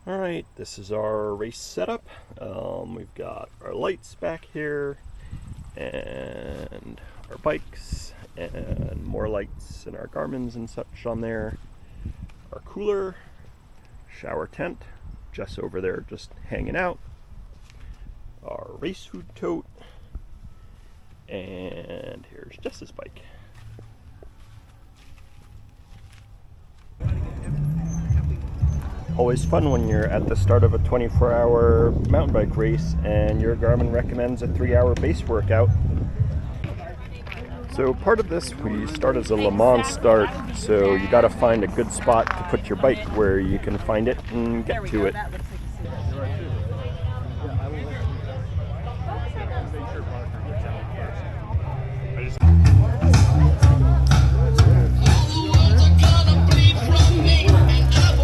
All right, this is our race setup. We've got our lights back here and our bikes and more lights and our Garmins and such on there. Our cooler, shower tent, Jess over there just hanging out. Our race food tote, and here's Jess's bike. Always fun when you're at the start of a 24-hour mountain bike race and your Garmin recommends a 3-hour base workout. So part of this, we start as a Le Mans start, so you got to find a good spot to put your bike where you can find it and get to it.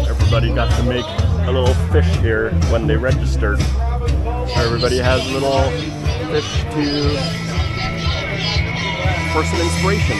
Everybody got to make a little fish here when they registered. Everybody has a little fish for some inspiration.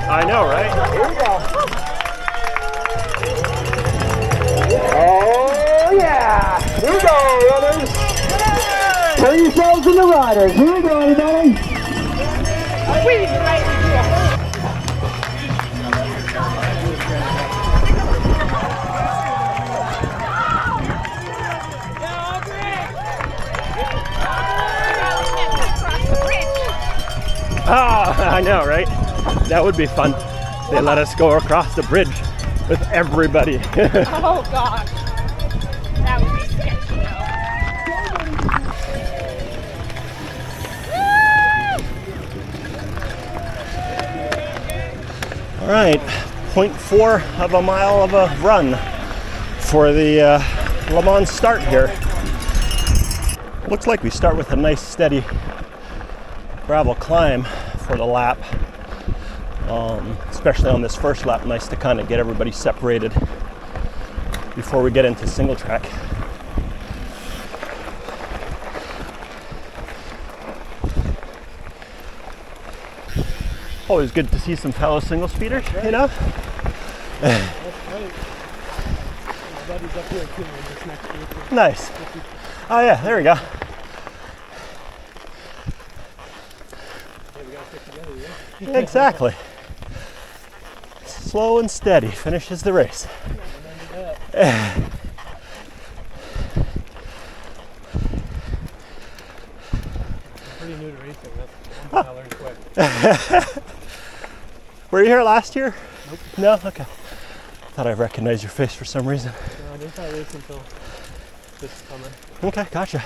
I know, right? Here we go. Oh, yeah. Here we go, runners. Turn yourselves into riders. Here we go, everybody. I know, right? That would be fun. They let us go across the bridge with everybody. Oh gosh, that would be sketchy though. All right, 0.4 of a mile of a run for the Le Mans start here. Looks like we start with a nice steady gravel climb for the lap. Especially on this first lap, nice to kind of get everybody separated before we get into single track. Always good to see some fellow single speeders, you know? That's right. My buddy's up here too, just next to you. Nice. Oh yeah, there we go. Hey, we gotta stick together, yeah? Exactly. Slow and steady finishes the race. Pretty new to racing. That's one thing I learned quick. Were you here last year? Nope. No? Okay. Thought I recognized your face for some reason. No, I didn't start racing until this summer. Okay, gotcha.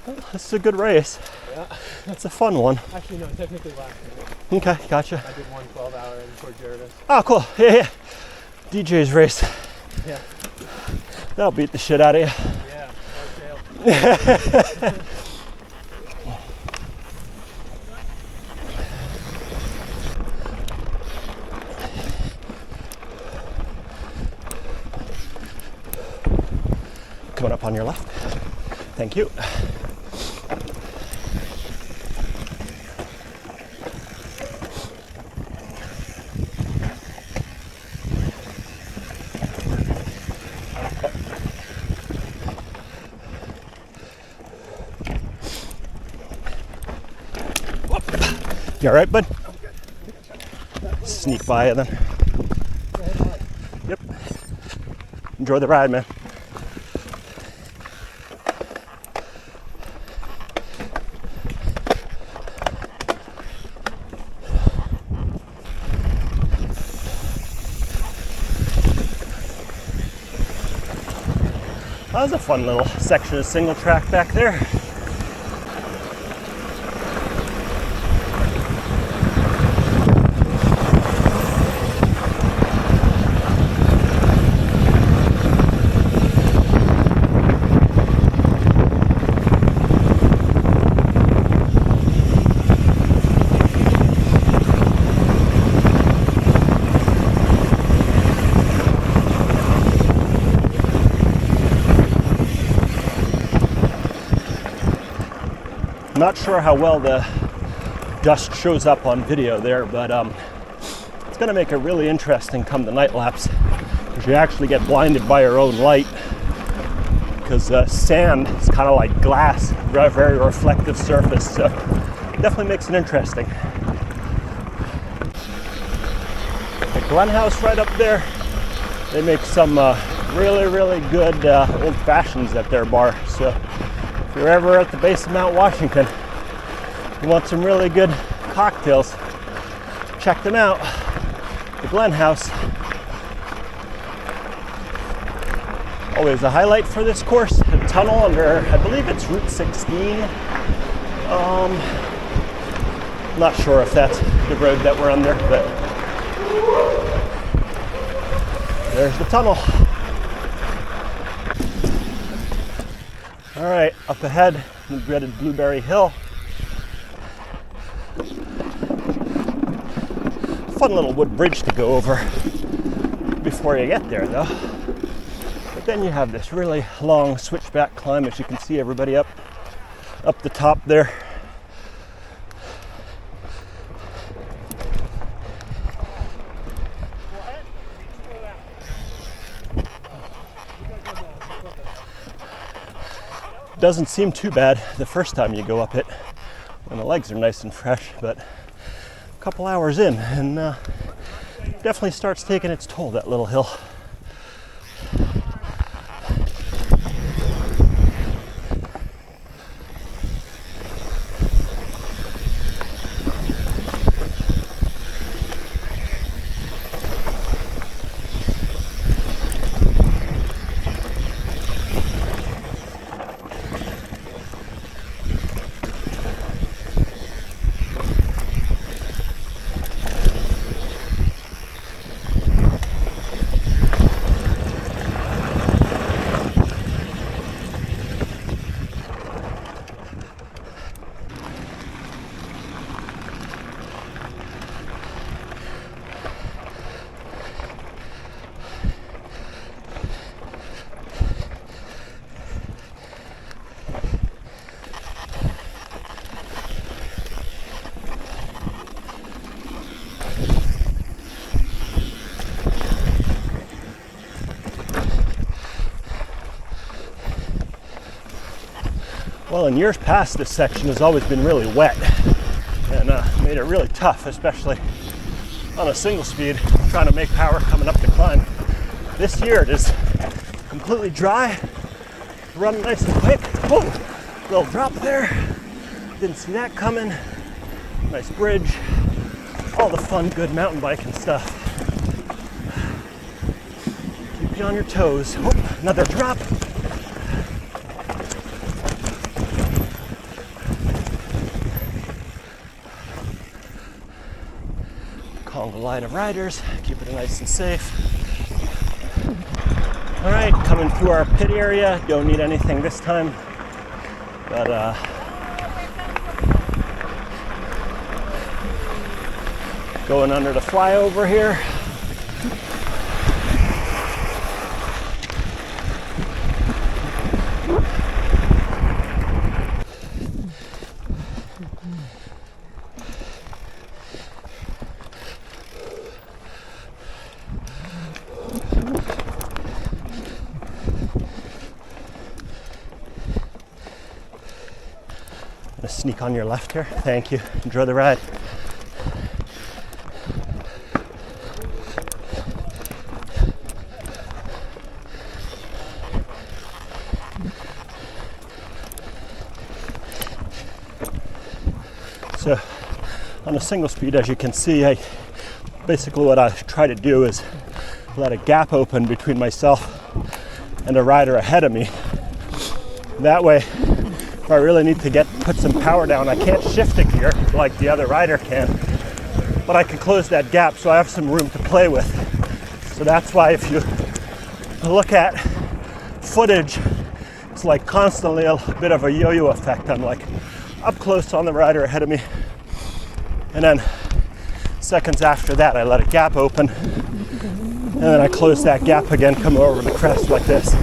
Well, this is a good race. Yeah. It's a fun one. Actually, no, technically last year. Okay, gotcha. I did one 12-hour in Port Jervis. Oh, cool. Yeah. DJ's race. Yeah. That'll beat the shit out of you. Yeah, fail. Coming up on your left. Thank you. You all right, bud? Sneak by you then. Yep. Enjoy the ride, man. That was a fun little section of single track back there. I'm not sure how well the dust shows up on video there, but it's going to make it really interesting come the night lapse, because you actually get blinded by your own light, because sand is kind of like glass, very reflective surface, so definitely makes it interesting. The Glen House right up there, they make some really good old fashions at their bar, so if you're ever at the base of Mount Washington, you want some really good cocktails, check them out. The Glen House. Always a highlight for this course. A tunnel under, I believe it's Route 16. Not sure if that's the road that we're under, but there's the tunnel. All right, up ahead, the dreaded Blueberry Hill. Fun little wood bridge to go over before you get there, though. But then you have this really long switchback climb, as you can see everybody up the top there. Doesn't seem too bad the first time you go up it when the legs are nice and fresh, but a couple hours in and definitely starts taking its toll, that little hill. Well, in years past, this section has always been really wet and made it really tough, especially on a single speed, trying to make power coming up the climb. This year it is completely dry, running nice and quick. Whoa, little drop there, didn't see that coming. Nice bridge, all the fun, good mountain biking stuff. Keep you on your toes. Whoop, another drop. Calling the line of riders, keeping it nice and safe. All right, coming through our pit area. Don't need anything this time, but going under the flyover here. Sneak on your left here. Thank you. Enjoy the ride. So on a single speed, as you can see, basically what I try to do is let a gap open between myself and a rider ahead of me. That way, if I really need to put some power down, I can't shift a gear like the other rider can, but I can close that gap so I have some room to play with. So that's why if you look at footage, it's like constantly a bit of a yo-yo effect. I'm like up close on the rider ahead of me, and then seconds after that I let a gap open, and then I close that gap again, come over the crest like this.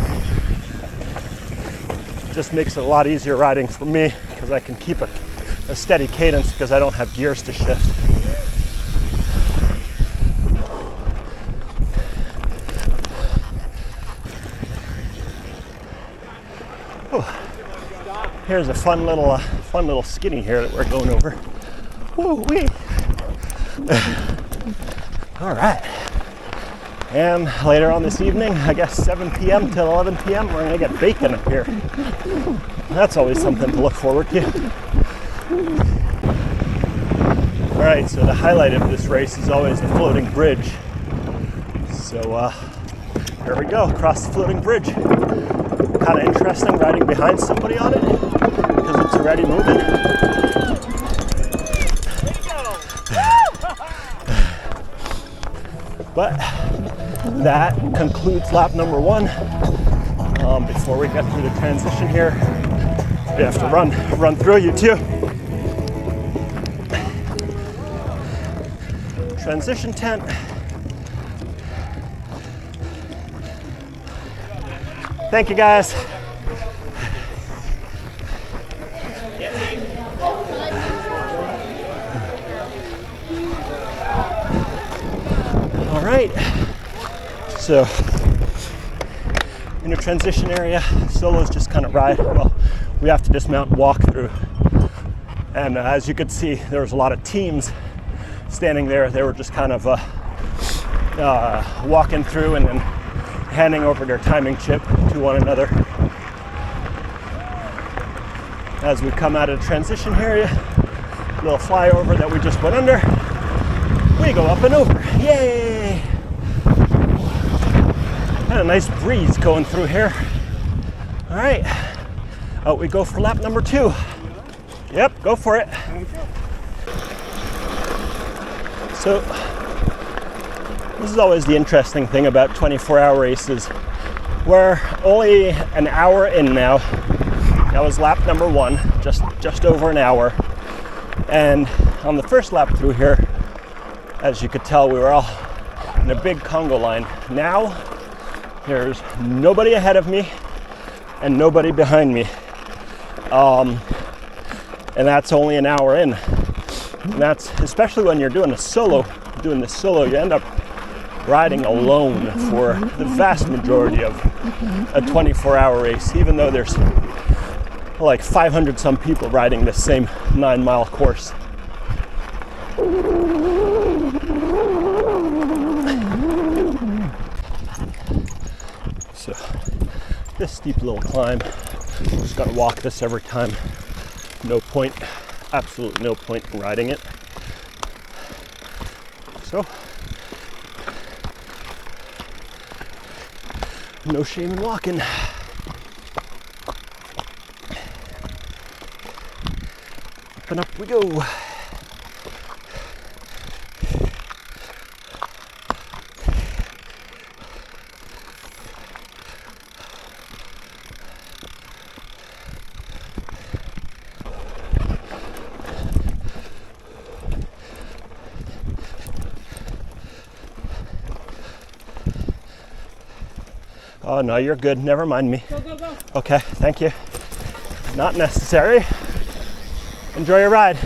Just makes it a lot easier riding for me, because because I can keep a steady cadence because I don't have gears to shift. Here's a fun little skinny here that we're going over. Woo-wee. All right. And later on this evening, I guess 7 p.m. till 11 p.m., we're gonna get bacon up here. That's always something to look forward to. All right, so the highlight of this race is always the floating bridge. So here we go, across the floating bridge. Kind of interesting riding behind somebody on it because it's already moving. But that concludes lap number 1. Before we get through the transition here, we have to run through you too. Transition tent. Thank you, guys. All right. So, in a transition area, solos just kind of ride. Well, we have to dismount and walk through. And as you could see, there was a lot of teams standing there. They were just kind of walking through and then handing over their timing chip to one another. As we come out of the transition area, little flyover that we just went under, we go up and over. Yay! And a nice breeze going through here. All right, out we go for lap number 2. Yep, go for it. So, this is always the interesting thing about 24-hour races. We're only an hour in now. That was lap number 1, just over an hour. And on the first lap through here, as you could tell, we were all in a big Congo line. Now, there's nobody ahead of me and nobody behind me. And that's only an hour in. And that's, especially when you're doing this solo, you end up riding alone for the vast majority of a 24-hour race, even though there's like 500 some people riding the same 9-mile course. So this steep little climb, just gotta walk this every time. No point, absolutely no point in riding it. So, no shame in walking. Up and up we go. Oh no, you're good. Never mind me. Go, go, go. Okay, thank you. Not necessary. Enjoy your ride.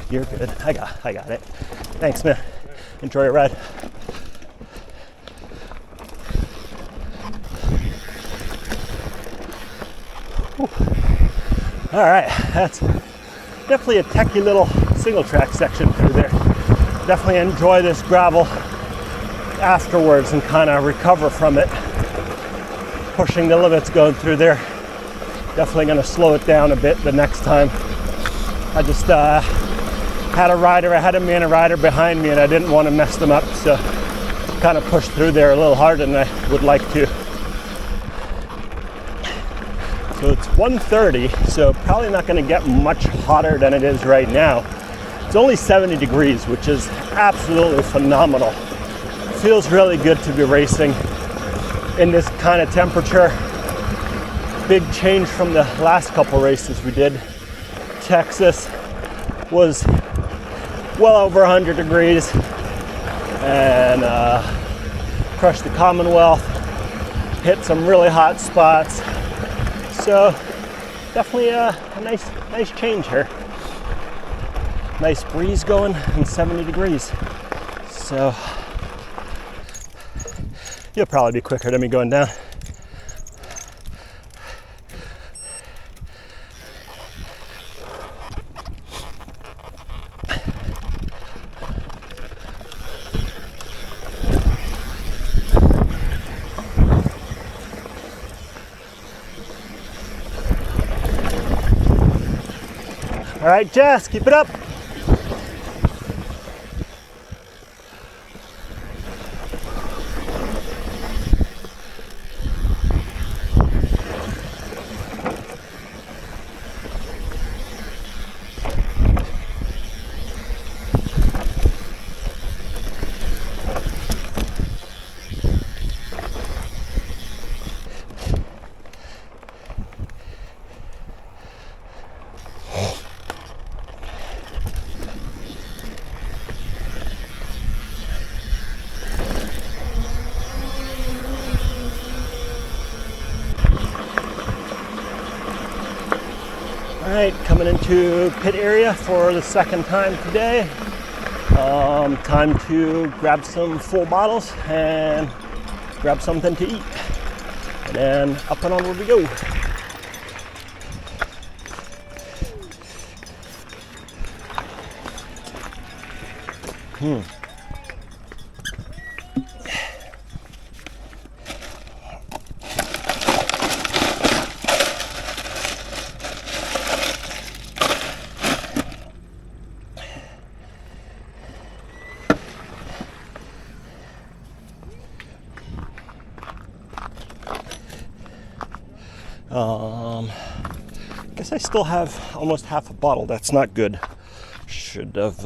You're good. I got it. Thanks, man. Enjoy your ride. Whew. All right, that's definitely a techy little single track section through there. Definitely enjoy this gravel afterwards and kind of recover from it. Pushing the limits going through there. Definitely going to slow it down a bit the next time. I just had a rider ahead of me and a rider behind me, and I didn't want to mess them up, so kind of pushed through there a little harder than I would like to. So it's 1:30, so probably not going to get much hotter than it is right now. It's only 70 degrees, which is absolutely phenomenal. It feels really good to be racing in this kind of temperature. Big change from the last couple races we did. Texas was well over 100 degrees and crushed the Commonwealth, hit some really hot spots. So definitely a nice change here. Nice breeze going and 70 degrees. So you'll probably be quicker than me going down. All right, Jess, keep it up. All right, coming into pit area for the second time today. Time to grab some full bottles and grab something to eat. And then up and onward we go. Guess I still have almost half a bottle. That's not good. Should have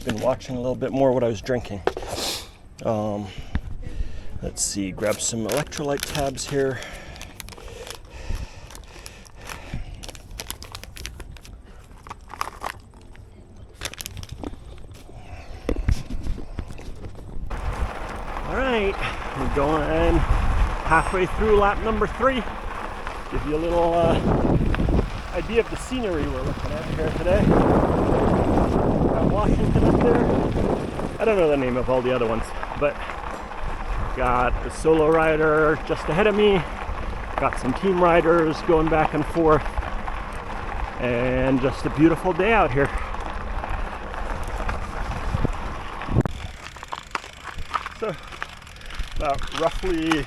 been watching a little bit more what I was drinking. Let's see, grab some electrolyte tabs here. All right, we're going halfway through lap number 3. Give you a little idea of the scenery we're looking at here today. Got Washington up there. I don't know the name of all the other ones, but got the solo rider just ahead of me. Got some team riders going back and forth, and just a beautiful day out here. So about roughly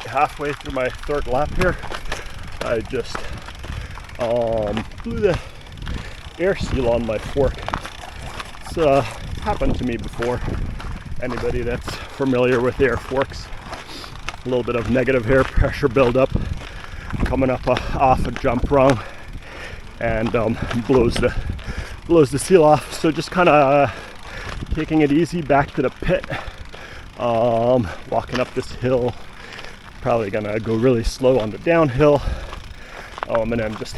halfway through my third lap here, I just blew the air seal on my fork. It's happened to me before. Anybody that's familiar with air forks, a little bit of negative air pressure buildup coming up off a jump rung, and blows the seal off. So just kind of taking it easy back to the pit, walking up this hill. Probably gonna go really slow on the downhill, and then just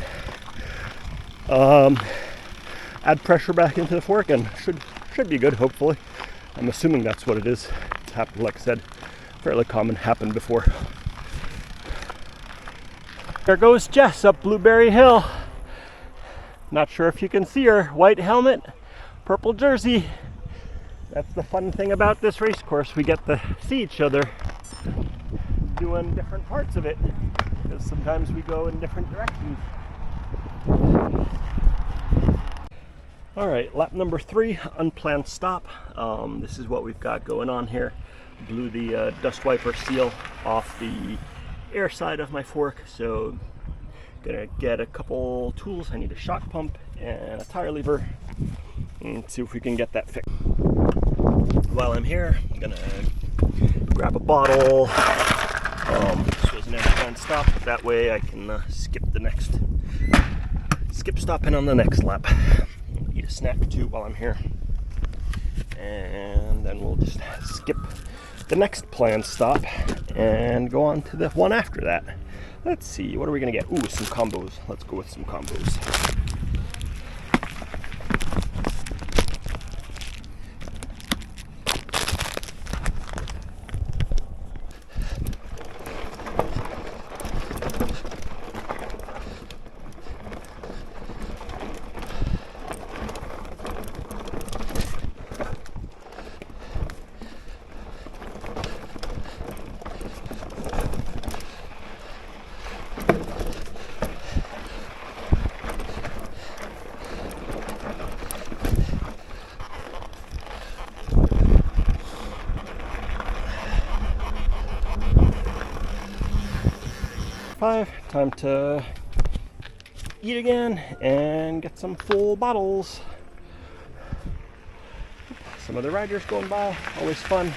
add pressure back into the fork, and should be good, hopefully. I'm assuming that's what it is. It's happened, like I said, fairly common, happened before. There goes Jess up Blueberry Hill. Not sure if you can see her. White helmet, purple jersey. That's the fun thing about this race course. We get to see each other doing different parts of it, because sometimes we go in different directions. All right, lap number 3, unplanned stop. This is what we've got going on here. Blew the dust wiper seal off the air side of my fork, so gonna get a couple tools. I need a shock pump and a tire lever, and see if we can get that fixed. While I'm here, I'm gonna grab a bottle. This was an planned stop. That way I can skip stopping on the next lap. Eat a snack too while I'm here. And then we'll just skip the next planned stop and go on to the one after that. Let's see, what are we gonna get? Ooh, some combos. Let's go with some combos. Time to eat again and get some full bottles. Some other riders going by, always fun.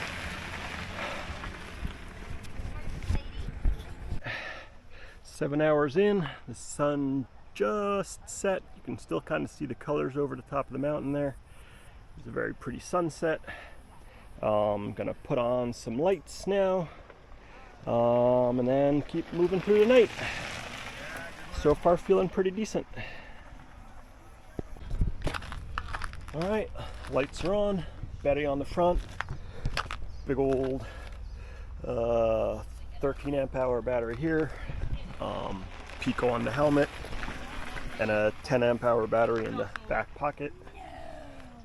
Seven hours in, the sun just set. You can still kind of see the colors over the top of the mountain there. It's a very pretty sunset. I'm gonna put on some lights now. And then keep moving through the night. So far feeling pretty decent. Alright, lights are on, battery on the front, big old 13 amp hour battery here, Pico on the helmet, and a 10 amp hour battery in the back pocket.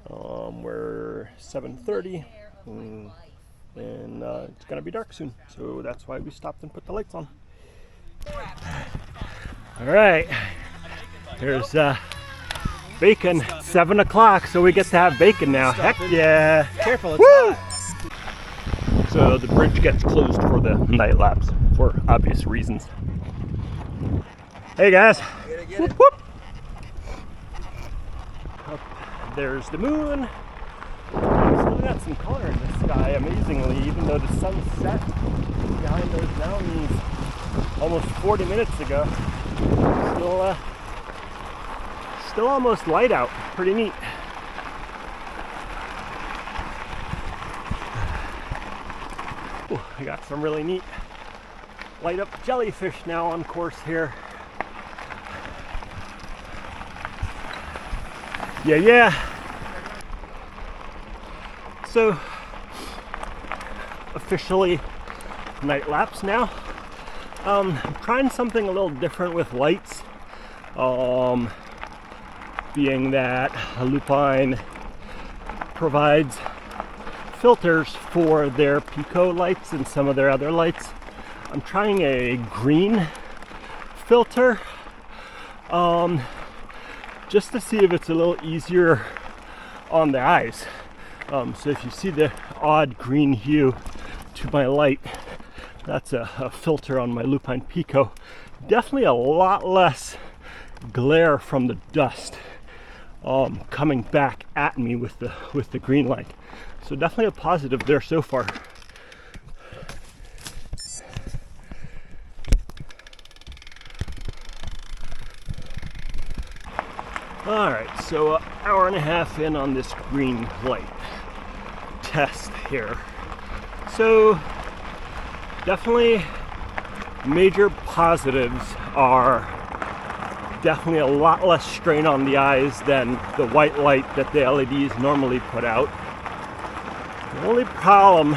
We're 7:30. And it's gonna be dark soon, so that's why we stopped and put the lights on. All right, there's bacon. 7 o'clock, so we get to have bacon now. Heck yeah! Careful, it's hot. So the bridge gets closed for the night laps for obvious reasons. Hey guys! Whoop, whoop. Up there's the moon. Still got some color in the sky, amazingly, even though the sun set behind those mountains almost 40 minutes ago. Still almost light out. Pretty neat. Ooh, I got some really neat light up jellyfish now on course here. Yeah. So, officially night laps now. I'm trying something a little different with lights. Being that Lupine provides filters for their Pico lights and some of their other lights. I'm trying a green filter, just to see if it's a little easier on the eyes. So if you see the odd green hue to my light, that's a filter on my Lupine Pico. Definitely a lot less glare from the dust coming back at me with the green light. So definitely a positive there so far. All right, so an hour and a half in on this green light test here. So definitely major positives are definitely a lot less strain on the eyes than the white light that the LEDs normally put out. The only problem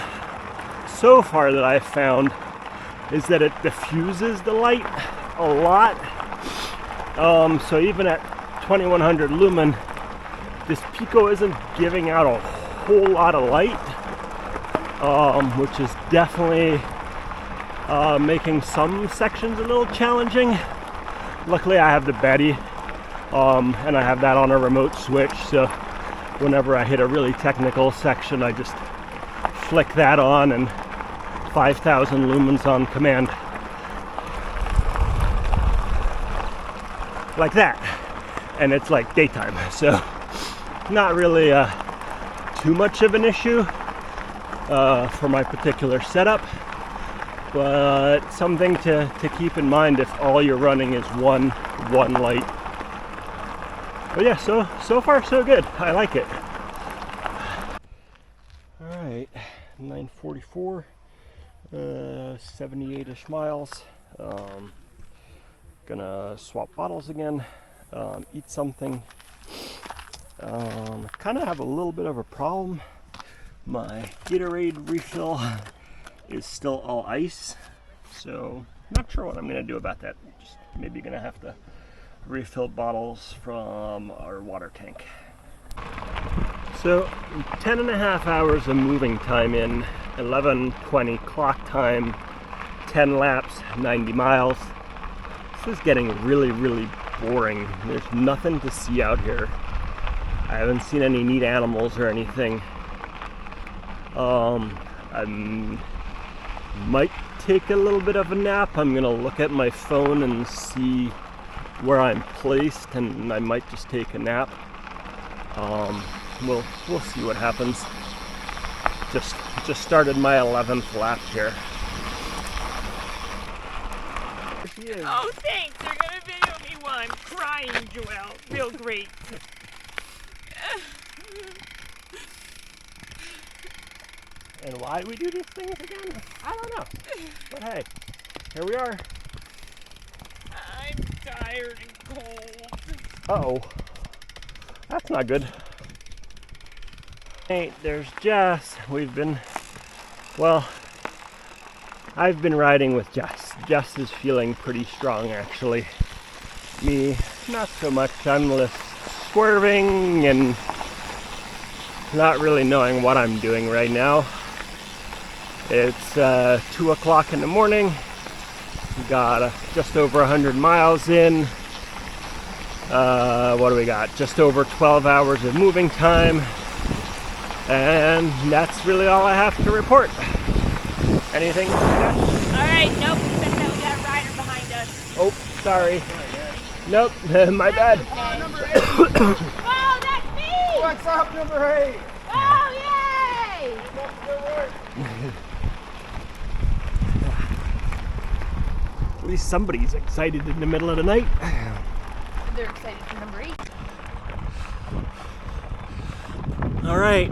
so far that I've found is that it diffuses the light a lot. So even at 2100 lumen, this Pico isn't giving out a whole lot of light, which is definitely making some sections a little challenging. Luckily I have the Betty, and I have that on a remote switch, so whenever I hit a really technical section, I just flick that on and 5,000 lumens on command. Like that. And it's like daytime, so not really too much of an issue for my particular setup, but something to keep in mind if all you're running is one light. But yeah, so far so good. I like it. All right, 9:44, 78-ish miles. Gonna swap bottles again, eat something. Kind of have a little bit of a problem. My Gatorade refill is still all ice, so not sure what I'm gonna do about that. Just maybe gonna have to refill bottles from our water tank. So 10.5 hours of moving time in, 11:20 clock time, 10 laps, 90 miles. This is getting really boring. There's nothing to see out here. I haven't seen any neat animals or anything. I might take a little bit of a nap. I'm gonna look at my phone and see where I'm placed, and I might just take a nap. We'll see what happens. Just started my 11th lap here. Oh, thanks. You're gonna video me while I'm crying, Joelle. Real great. And why do we do these things again? I don't know. But hey, here we are. I'm tired and cold. Uh-oh. That's not good. Hey, there's Jess. I've been riding with Jess. Jess is feeling pretty strong, actually. Me, not so much. I'm just swerving and not really knowing what I'm doing right now. It's 2 o'clock in the morning. We got just over 100 miles in. What do we got? Just over 12 hours of moving time. And that's really all I have to report. Anything? Alright, nope. We got a rider behind us. Oh, sorry. Nope, my bad. Oh, that's me! What's up, number 8? Oh, yay! At least somebody's excited in the middle of the night. They're excited for number 8. All right,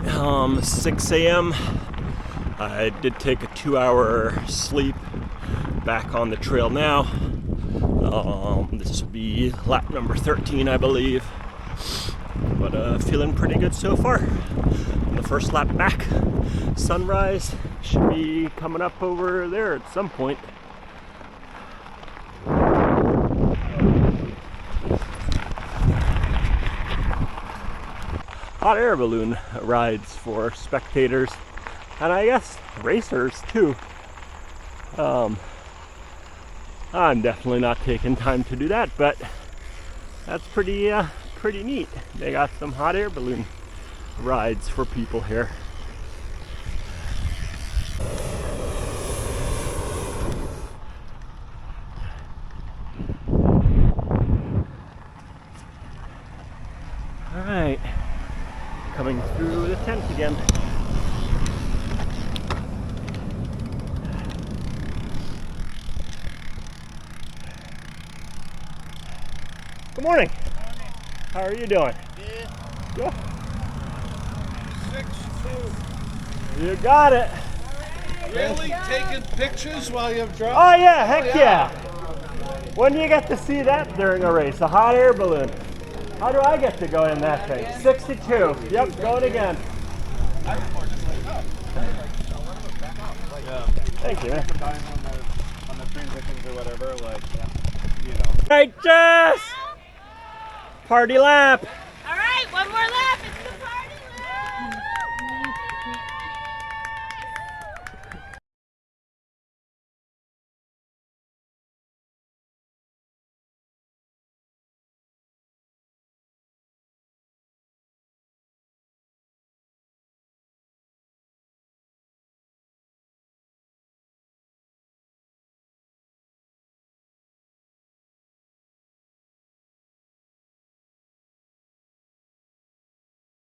6 a.m. I did take a 2-hour sleep. Back on the trail now. This will be lap number 13, I believe. But feeling pretty good so far. The first lap back. Sunrise should be coming up over there at some point. Hot air balloon rides for spectators, and I guess racers too. I'm definitely not taking time to do that, but that's pretty neat. They got some hot air balloon rides for people here. All right, coming through the tent again. Good morning. How are you doing? Good. 6'2". You got it. Really taking pictures while you're driving? Oh yeah, heck yeah. When do you get to see that during a race? A hot air balloon. How do I get to go in that thing? 62. Yep, going again. Thank you, man. On the transitions or whatever, like, you know. All right, Jess. Party lap.